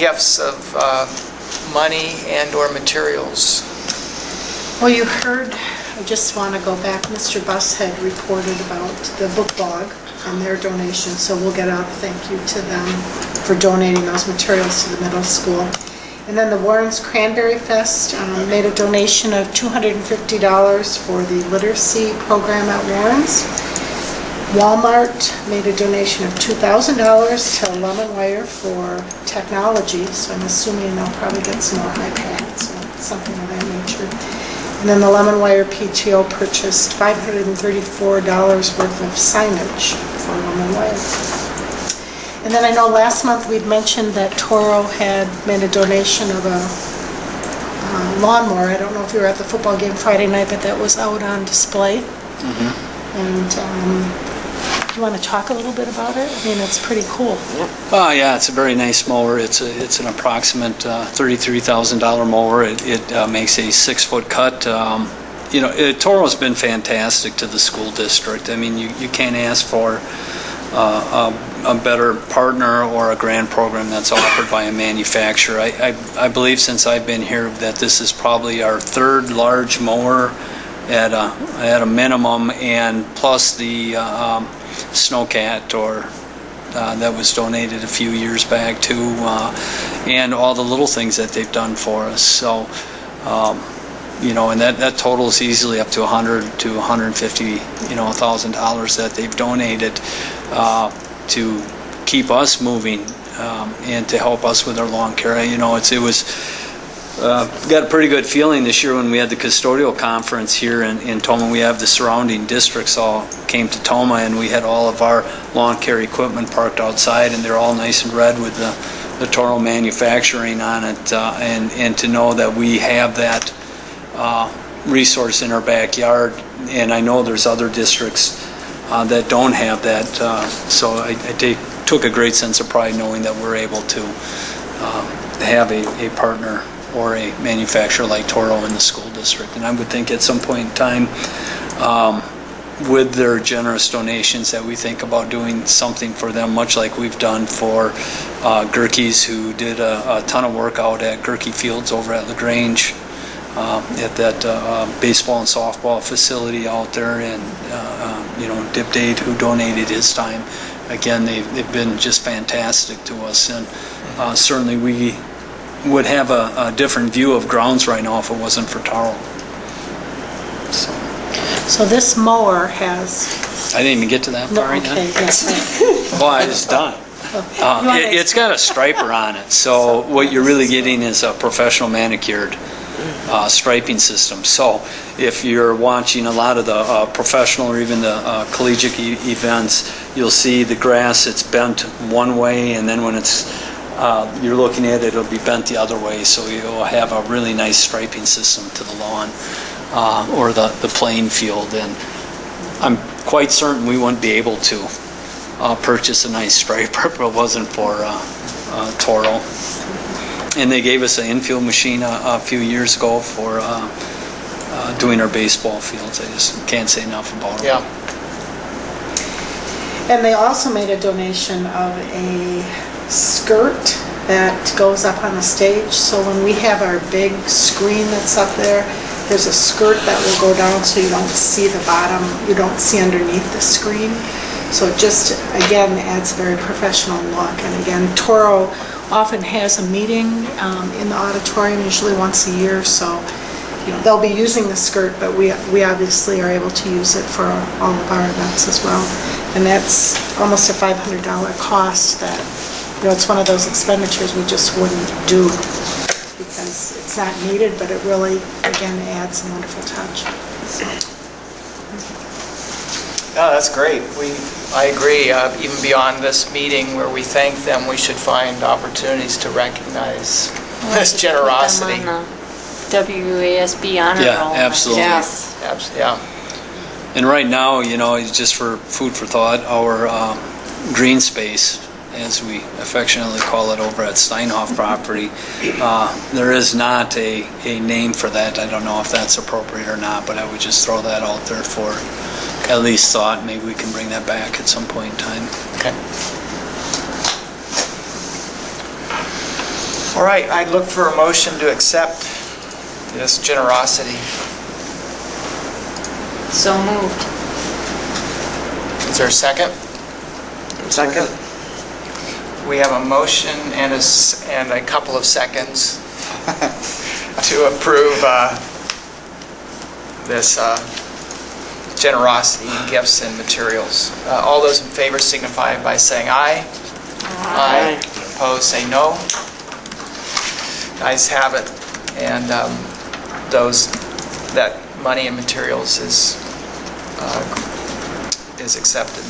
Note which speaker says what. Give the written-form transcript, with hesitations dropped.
Speaker 1: gifts of money and or materials.
Speaker 2: Well, you heard, I just want to go back, Mr. Buss had reported about the book blog and their donation, so we'll get out a thank you to them for donating those materials to the middle school. And then the Warren's Cranberry Fest made a donation of $250 for the literacy program at Warren's. Walmart made a donation of $2,000 to Lemonwire for technology, so I'm assuming they'll probably get some more iPads or something of that nature. And then the Lemonwire PTO purchased $534 worth of signage for Lemonwire. And then I know last month we'd mentioned that Toro had made a donation of a lawnmower. I don't know if you were at the football game Friday night, but that was out on display.
Speaker 3: Mm-hmm.
Speaker 2: And do you want to talk a little bit about it? I mean, it's pretty cool.
Speaker 3: Oh yeah, it's a very nice mower. It's an approximate $33,000 mower. It makes a 6-foot cut. Toro's been fantastic to the school district. I mean, you can't ask for a better partner or a grant program that's offered by a manufacturer. I believe since I've been here that this is probably our third large mower at a minimum, and plus the Snowcat that was donated a few years back too, and all the little things that they've done for us. So and that totals easily up to $100 to $150,000 that they've donated to keep us moving and to help us with our lawn care. It was got a pretty good feeling this year when we had the custodial conference here in Toma. We have the surrounding districts all came to Toma, and we had all of our lawn care equipment parked outside, and they're all nice and red with the Toro manufacturing on it, and to know that we have that resource in our backyard. And I know there's other districts that don't have that, so I took a great sense of pride knowing that we're able to have a partner or a manufacturer like Toro in the school district. And I would think at some point in time, with their generous donations, that we think about doing something for them, much like we've done for Gerke's, who did a ton of work out at Gerke Fields over at LaGrange, at that baseball and softball facility out there, and Dip Dade, who donated his time. Again, they've been just fantastic to us, and certainly we would have a different view of grounds right now if it wasn't for Toro.
Speaker 2: So this mower has...
Speaker 3: I didn't even get to that part yet.
Speaker 2: Okay, yes.
Speaker 3: Well, it's done. It's got a striper on it, so what you're really getting is a professional manicured striping system. So if you're watching a lot of the professional or even the collegiate events, you'll see the grass, it's bent one way, and then when it's you're looking at it, it'll be bent the other way, so you'll have a really nice striping system to the lawn or the playing field. And I'm quite certain we wouldn't be able to purchase a nice striper if it wasn't for Toro. And they gave us an infield machine a few years ago for doing our baseball fields. I just can't say enough about it.
Speaker 1: Yeah.
Speaker 2: And they also made a donation of a skirt that goes up on the stage. So when we have our big screen that's up there, there's a skirt that will go down so you don't see the bottom, you don't see underneath the screen. So it just, again, adds a very professional look. And again, Toro often has a meeting in the auditorium, usually once a year, so they'll be using the skirt, but we obviously are able to use it for all of our events as well. And that's almost a $500 cost that, it's one of those expenditures we just wouldn't do because it's not needed, but it really, again, adds a wonderful touch.
Speaker 1: Yeah, that's great. I agree. Even beyond this meeting where we thank them, we should find opportunities to recognize this generosity.
Speaker 4: Put them on the WASB honor roll.
Speaker 3: Yeah, absolutely.
Speaker 4: Yes.
Speaker 1: Yeah.
Speaker 3: And right now, just for food for thought, our green space, as we affectionately call it over at Steinhoff property, there is not a name for that. I don't know if that's appropriate or not, but I would just throw that out there for at least thought. Maybe we can bring that back at some point in time.
Speaker 1: Okay. All right, I'd look for a motion to accept this generosity.
Speaker 4: So moved.
Speaker 1: Is there a second?
Speaker 5: Second.
Speaker 1: We have a motion and a couple of seconds to approve this generosity in gifts and materials. All those in favor signify by saying aye. Aye. Opposed, say no. Ayes have it. And that money and materials is accepted.